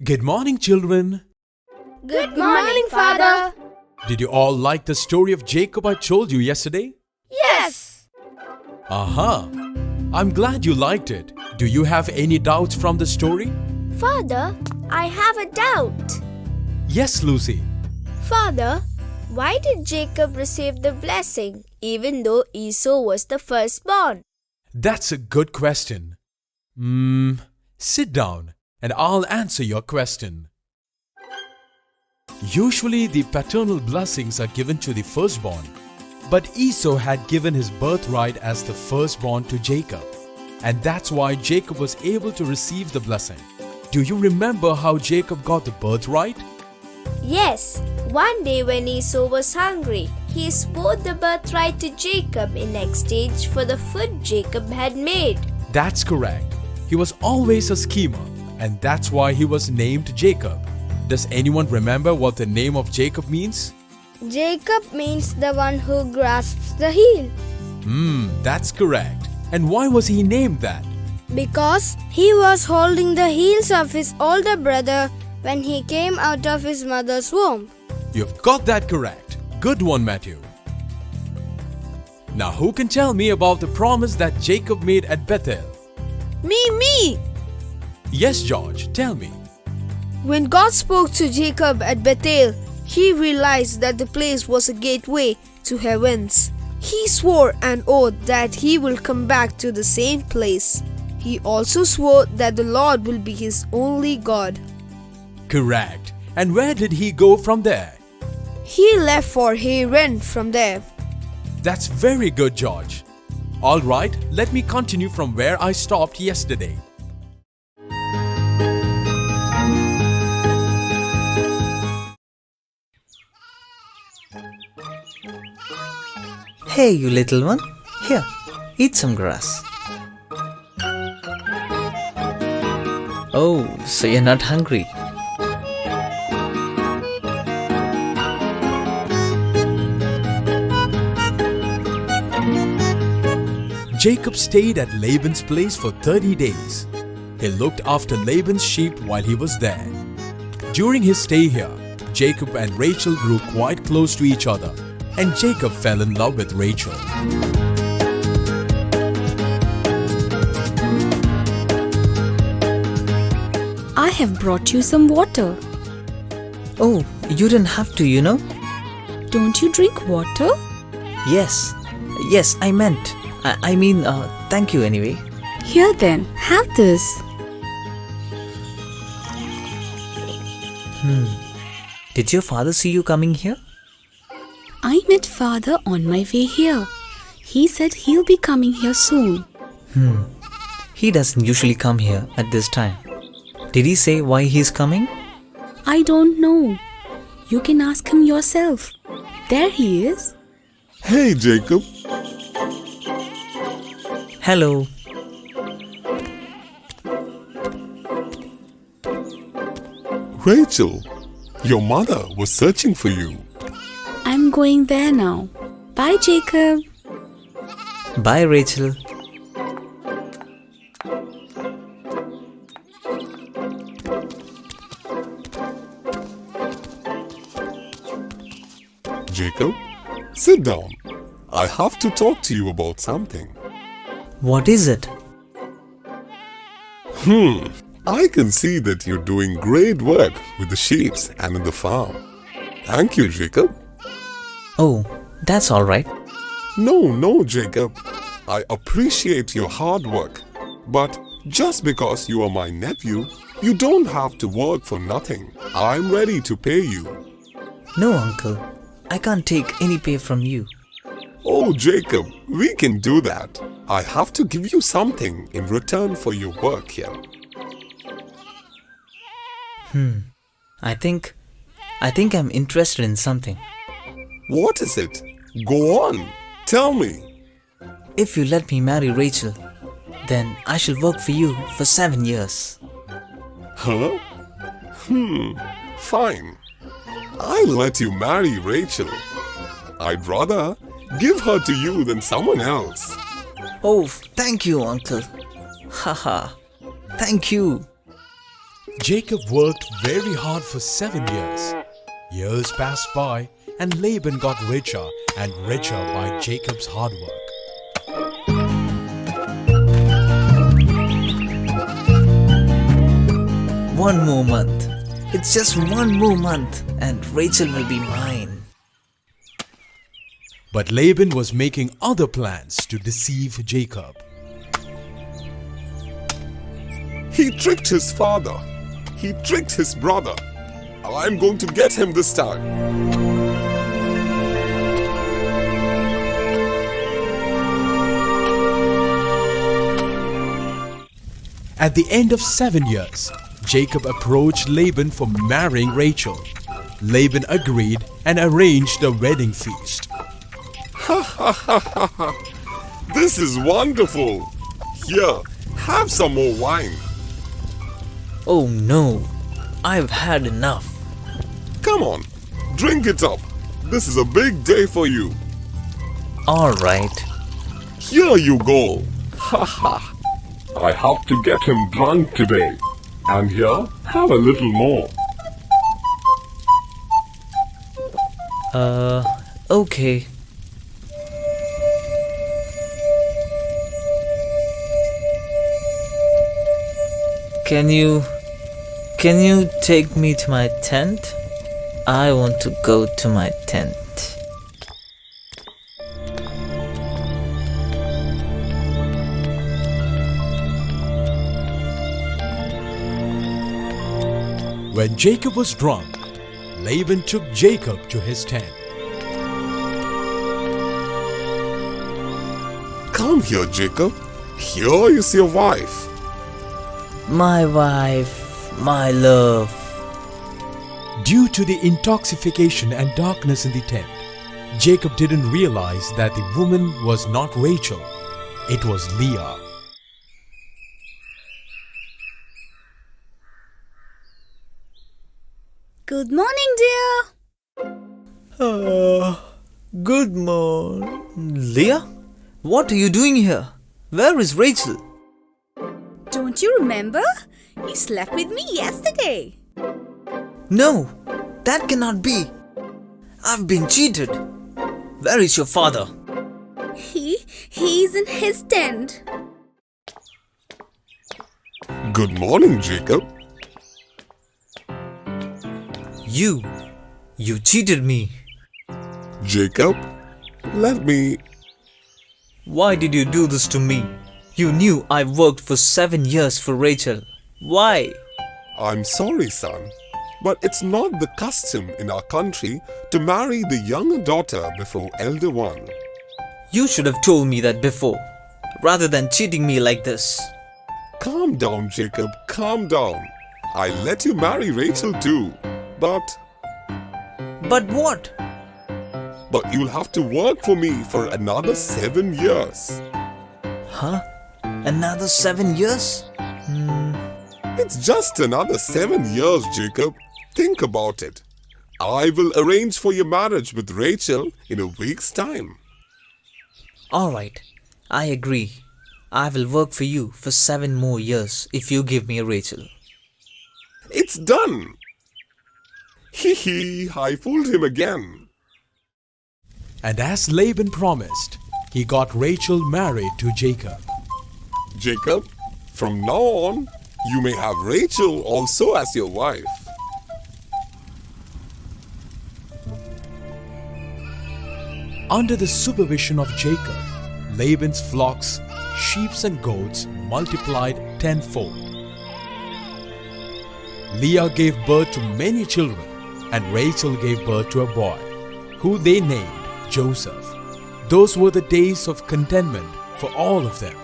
Good morning, children. Good morning, Father. Did you all like the story of Jacob I told you yesterday? Yes. Aha! I'm glad you liked it. Do you have any doubts from the story? Father, I have a doubt. Yes, Lucy. Father, why did Jacob receive the blessing even though Esau was the firstborn? That's a good question. Sit down and I'll answer your question. Usually the paternal blessings are given to the firstborn, but Esau had given his birthright as the firstborn to Jacob, and that's why Jacob was able to receive the blessing. Do you remember how Jacob got the birthright? Yes, one day when Esau was hungry, he swore the birthright to Jacob in exchange for the food Jacob had made. That's correct. He was always a schemer, and that's why he was named Jacob. Does anyone remember what the name of Jacob means? Jacob means the one who grasps the heel. That's correct. And why was he named that? Because he was holding the heels of his older brother when he came out of his mother's womb. You've got that correct. Good one, Matthew. Now who can tell me about the promise that Jacob made at Bethel? Me! Yes, George, tell me. When God spoke to Jacob at Bethel, he realized that the place was a gateway to heavens. He swore an oath that he will come back to the same place. He also swore that the Lord will be his only God. Correct. And where did he go from there? He left for Haran from there. That's very good, George. All right, let me continue from where I stopped yesterday. Hey, you little one. Here, eat some grass. Oh, so you're not hungry. Jacob stayed at Laban's place for 30 days. He looked after Laban's sheep while he was there. During his stay here, Jacob and Rachel grew quite close to each other, and Jacob fell in love with Rachel. I have brought you some water. Oh, you didn't have to, you know? Don't you drink water? Yes, I meant. I mean, thank you anyway. Here then, have this. Did your father see you coming here? I met father on my way here. He said he'll be coming here soon. He doesn't usually come here at this time. Did he say why he's coming? I don't know. You can ask him yourself. There he is. Hey, Jacob. Hello. Rachel, your mother was searching for you. I'm going there now. Bye, Jacob. Bye, Rachel. Jacob, sit down. I have to talk to you about something. What is it? I can see that you're doing great work with the sheep and in the farm. Thank you, Jacob. Oh, that's all right. No, Jacob. I appreciate your hard work. But just because you are my nephew, you don't have to work for nothing. I'm ready to pay you. No, uncle. I can't take any pay from you. Oh, Jacob, we can do that. I have to give you something in return for your work here. I think I'm interested in something. What is it? Go on. Tell me. If you let me marry Rachel, then I shall work for you for 7 years. Huh? Fine. I'll let you marry Rachel. I'd rather give her to you than someone else. Oh, thank you, uncle. Haha. Thank you. Jacob worked very hard for 7 years. Years passed by and Laban got richer and richer by Jacob's hard work. One more month. It's just one more month and Rachel will be mine. But Laban was making other plans to deceive Jacob. He tricked his father. He tricked his brother. I'm going to get him this time. At the end of 7 years, Jacob approached Laban for marrying Rachel. Laban agreed and arranged a wedding feast. This is wonderful. Here, have some more wine. Oh no, I've had enough. Come on, drink it up. This is a big day for you. Alright. Here you go. I have to get him drunk today. And here, have a little more. Okay. Can you take me to my tent? I want to go to my tent. When Jacob was drunk, Laban took Jacob to his tent. Come here, Jacob. Here is your wife. My wife, my love. Due to the intoxication and darkness in the tent, Jacob didn't realize that the woman was not Rachel. It was Leah. Good morning, dear. Good morning. Leah? What are you doing here? Where is Rachel? Don't you remember? You slept with me yesterday. No, that cannot be. I've been cheated. Where is your father? He's in his tent. Good morning, Jacob. You cheated me. Jacob, let me... Why did you do this to me? You knew I worked for 7 years for Rachel. Why? I'm sorry, son, but it's not the custom in our country to marry the younger daughter before elder one. You should have told me that before, rather than cheating me like this. Calm down, Jacob, calm down. I let you marry Rachel too, but what? But you'll have to work for me for another 7 years. Huh? Another 7 years? It's just another 7 years, Jacob. Think about it. I will arrange for your marriage with Rachel in a week's time. Alright, I agree. I will work for you for 7 more years if you give me a Rachel. It's done. Hee, I fooled him again. And as Laban promised, he got Rachel married to Jacob. Jacob, from now on, you may have Rachel also as your wife. Under the supervision of Jacob, Laban's flocks, sheep and goats multiplied tenfold. Leah gave birth to many children, and Rachel gave birth to a boy, who they named Joseph. Those were the days of contentment for all of them.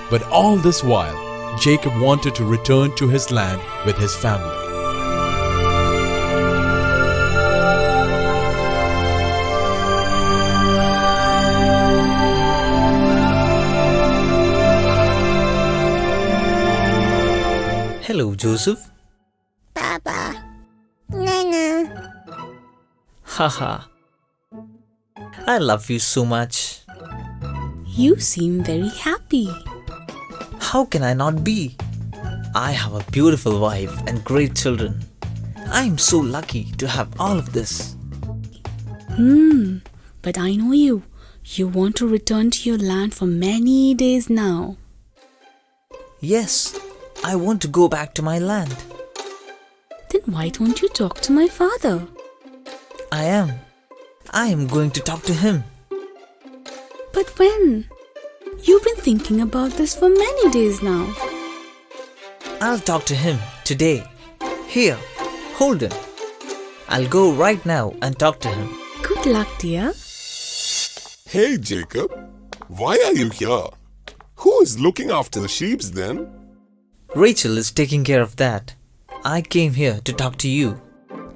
But all this while, Jacob wanted to return to his land with his family. Hello, Joseph. Papa. Nana. Haha. I love you so much. You seem very happy. How can I not be? I have a beautiful wife and great children. I am so lucky to have all of this. But I know you. You want to return to your land for many days now. Yes, I want to go back to my land. Then why don't you talk to my father? I am going to talk to him. But when? You've been thinking about this for many days now. I'll talk to him today. Here, hold him. I'll go right now and talk to him. Good luck, dear. Hey, Jacob. Why are you here? Who is looking after the sheep then? Rachel is taking care of that. I came here to talk to you.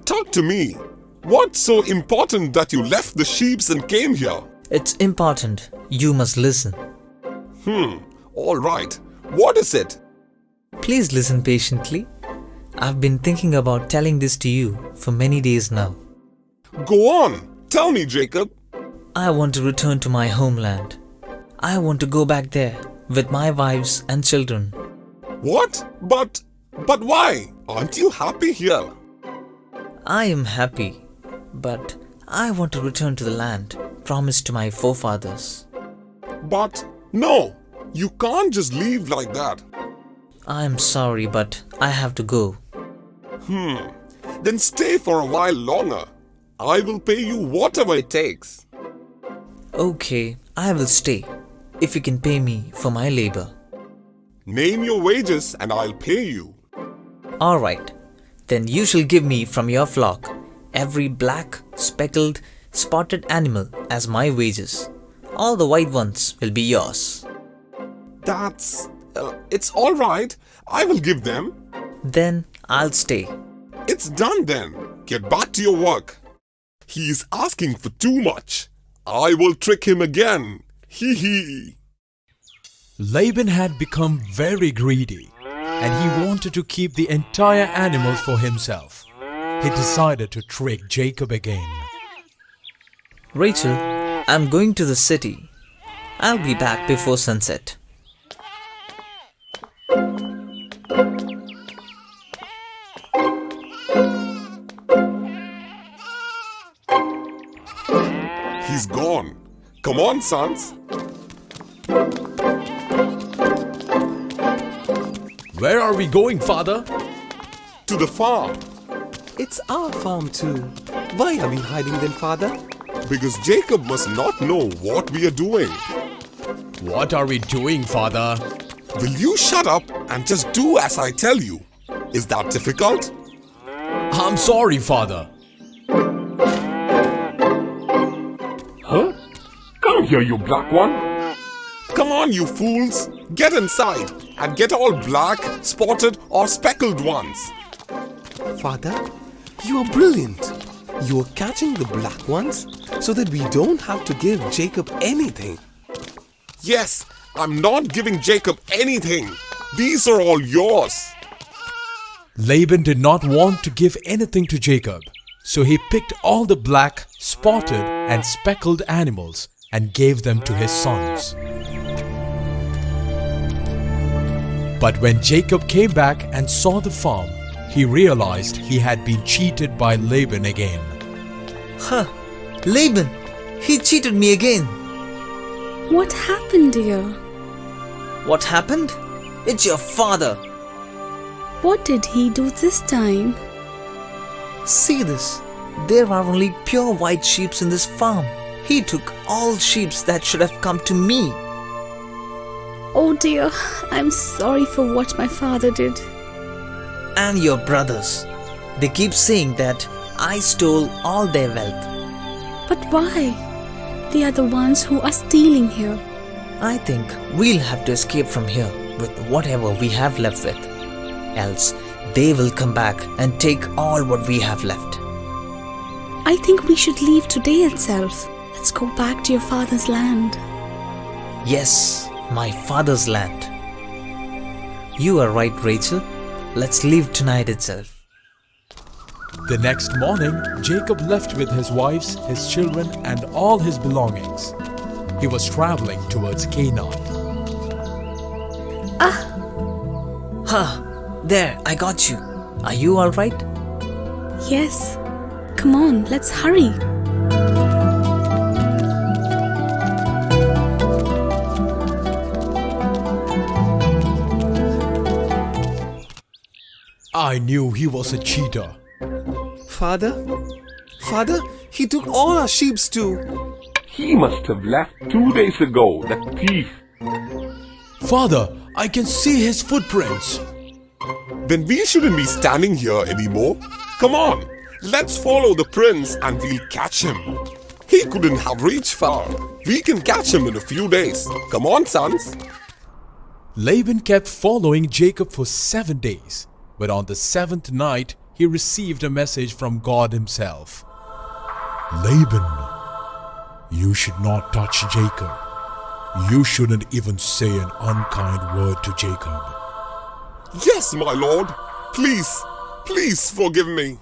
Talk to me. What's so important that you left the sheep and came here? It's important. You must listen. All right. What is it? Please listen patiently. I've been thinking about telling this to you for many days now. Go on. Tell me, Jacob. I want to return to my homeland. I want to go back there with my wives and children. What? But why? Aren't you happy here? I am happy, but I want to return to the land promised to my forefathers. But no, you can't just leave like that. I am sorry, but I have to go. Then stay for a while longer. I will pay you whatever it takes. Okay, I will stay if you can pay me for my labor. Name your wages and I'll pay you. Alright, then you shall give me from your flock every black, speckled, spotted animal as my wages. All the white ones will be yours. It's all right. I will give them. Then I'll stay. It's done then. Get back to your work. He is asking for too much. I will trick him again. Hee hee. Laban had become very greedy and he wanted to keep the entire animals for himself. He decided to trick Jacob again. Rachel, I'm going to the city. I'll be back before sunset. He's gone. Come on, sons. Where are we going, father? To the farm. It's our farm too. Why are we hiding then, father? Because Jacob must not know what we are doing. What are we doing, father? Will you shut up and just do as I tell you? Is that difficult? I'm sorry, father. Huh? Come here, you black one. Come on, you fools. Get inside and get all black, spotted or speckled ones. Father, you are brilliant. You are catching the black ones so that we don't have to give Jacob anything. Yes, I'm not giving Jacob anything. These are all yours. Laban did not want to give anything to Jacob, so he picked all the black, spotted and speckled animals and gave them to his sons. But when Jacob came back and saw the farm, he realized he had been cheated by Laban again. Laban, he cheated me again. What happened, dear? What happened? It's your father. What did he do this time? See this. There are only pure white sheep in this farm. He took all sheep that should have come to me. Oh dear, I'm sorry for what my father did. And your brothers. They keep saying that I stole all their wealth. But why? They are the ones who are stealing here. I think we'll have to escape from here with whatever we have left with. Else, they will come back and take all what we have left. I think we should leave today itself. Let's go back to your father's land. Yes, my father's land. You are right, Rachel. Let's leave tonight itself. The next morning, Jacob left with his wives, his children and all his belongings. he was traveling towards Canaan. There, I got you. Are you alright? Yes. Come on, let's hurry. I knew he was a cheater. Father? Father, he took all our sheep too. He must have left 2 days ago, that thief. Father, I can see his footprints. Then we shouldn't be standing here anymore. Come on, let's follow the prince and we'll catch him. He couldn't have reached far. We can catch him in a few days. Come on, sons. Laban kept following Jacob for 7 days, but on the 7th night, he received a message from God himself. Laban, you should not touch Jacob. You shouldn't even say an unkind word to Jacob. Yes, my lord. Please, please forgive me.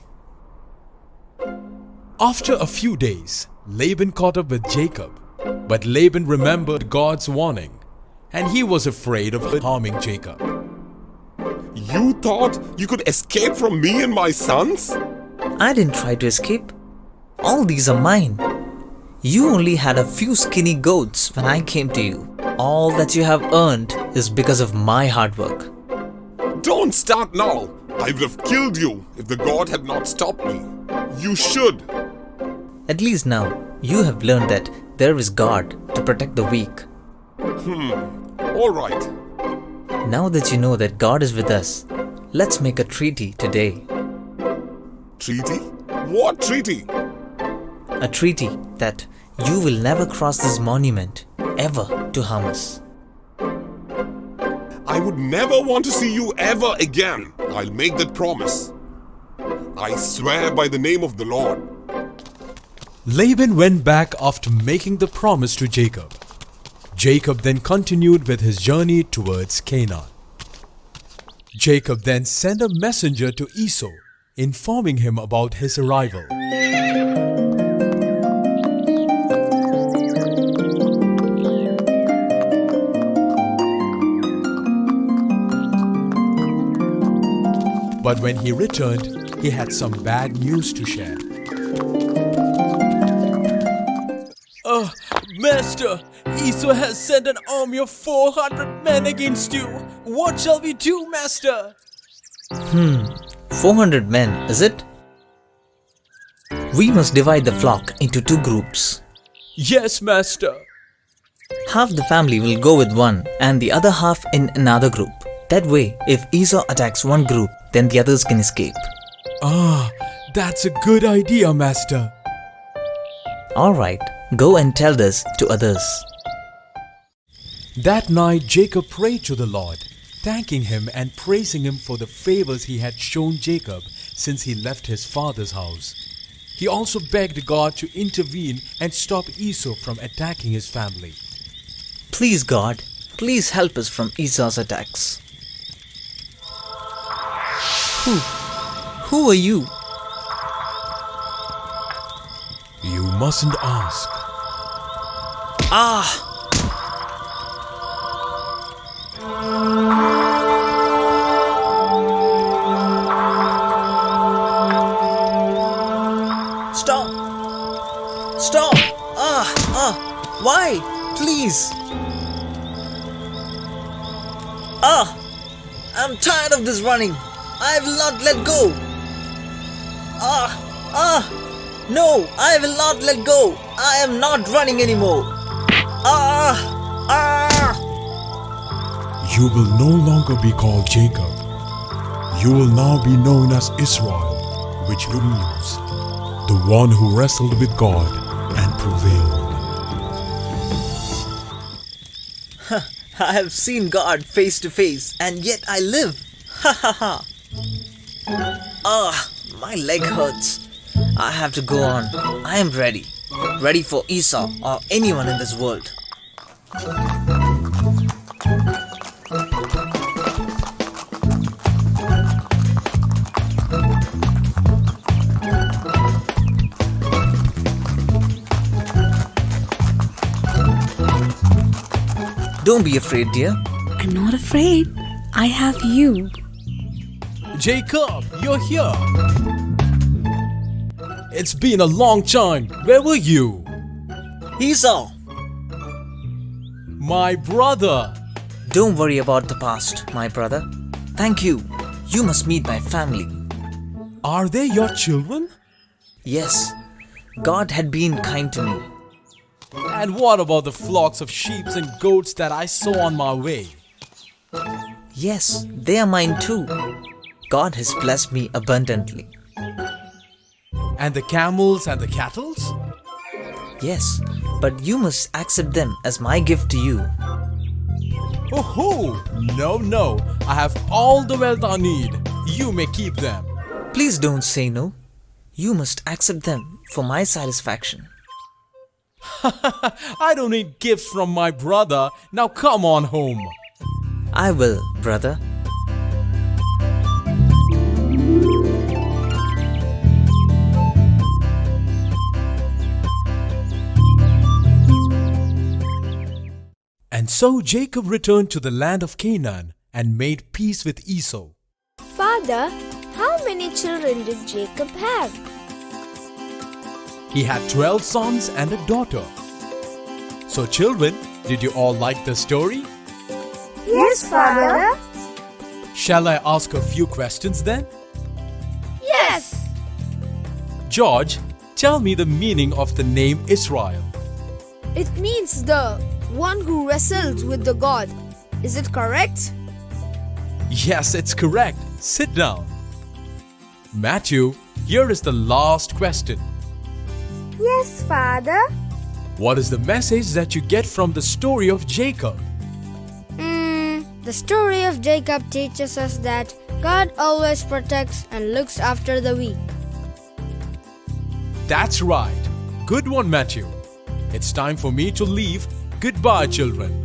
After a few days, Laban caught up with Jacob, but Laban remembered God's warning, and he was afraid of harming Jacob. You thought you could escape from me and my sons? I didn't try to escape. All these are mine. You only had a few skinny goats when I came to you. All that you have earned is because of my hard work. Don't start now. I would have killed you if the God had not stopped me. You should. At least now, you have learned that there is God to protect the weak. All right. Now that you know that God is with us, let's make a treaty today. Treaty? What treaty? A treaty that you will never cross this monument ever to harm us. I would never want to see you ever again. I'll make that promise. I swear by the name of the Lord. Laban went back after making the promise to Jacob. Jacob then continued with his journey towards Canaan. Jacob then sent a messenger to Esau, informing him about his arrival. But when he returned, he had some bad news to share. Master, Esau has sent an army of 400 men against you. What shall we do, Master? 400 men, is it? We must divide the flock into 2 groups. Yes, Master. Half the family will go with one and the other half in another group. That way, if Esau attacks one group, then the others can escape. That's a good idea, Master. Alright, go and tell this to others. That night, Jacob prayed to the Lord, thanking him and praising him for the favors he had shown Jacob since he left his father's house. He also begged God to intervene and stop Esau from attacking his family. Please God, please help us from Esau's attacks. Who are you? You mustn't ask. Stop! Stop! Why? Please! I'm tired of this running. I will not let go. No, I will not let go. I am not running anymore. You will no longer be called Jacob. You will now be known as Israel, which means the one who wrestled with God and prevailed. I have seen God face to face, and yet I live. Ha ha ha. My leg hurts. I have to go on. I am ready. Ready for Esau or anyone in this world. Don't be afraid, dear. I'm not afraid. I have you. Jacob, you're here. It's been a long time. Where were you? Esau! My brother. Don't worry about the past, my brother. Thank you. You must meet my family. Are they your children? Yes, God had been kind to me. And what about the flocks of sheep and goats that I saw on my way? Yes, they are mine too. God has blessed me abundantly. And the camels and the cattle? Yes, but you must accept them as my gift to you. Oh, no. I have all the wealth I need. You may keep them. Please don't say no. You must accept them for my satisfaction. I don't need gifts from my brother. Now come on home. I will, brother. And so Jacob returned to the land of Canaan and made peace with Esau. Father, how many children did Jacob have? He had 12 sons and a daughter. So children, did you all like the story? Yes, Father. Shall I ask a few questions then? Yes. George, tell me the meaning of the name Israel. It means the one who wrestles with the God. Is it correct? Yes, it's correct. Sit down. Matthew, here is the last question. Yes, Father. What is the message that you get from the story of Jacob? The story of Jacob teaches us that God always protects and looks after the weak. That's right. Good one, Matthew. It's time for me to leave. Goodbye, children.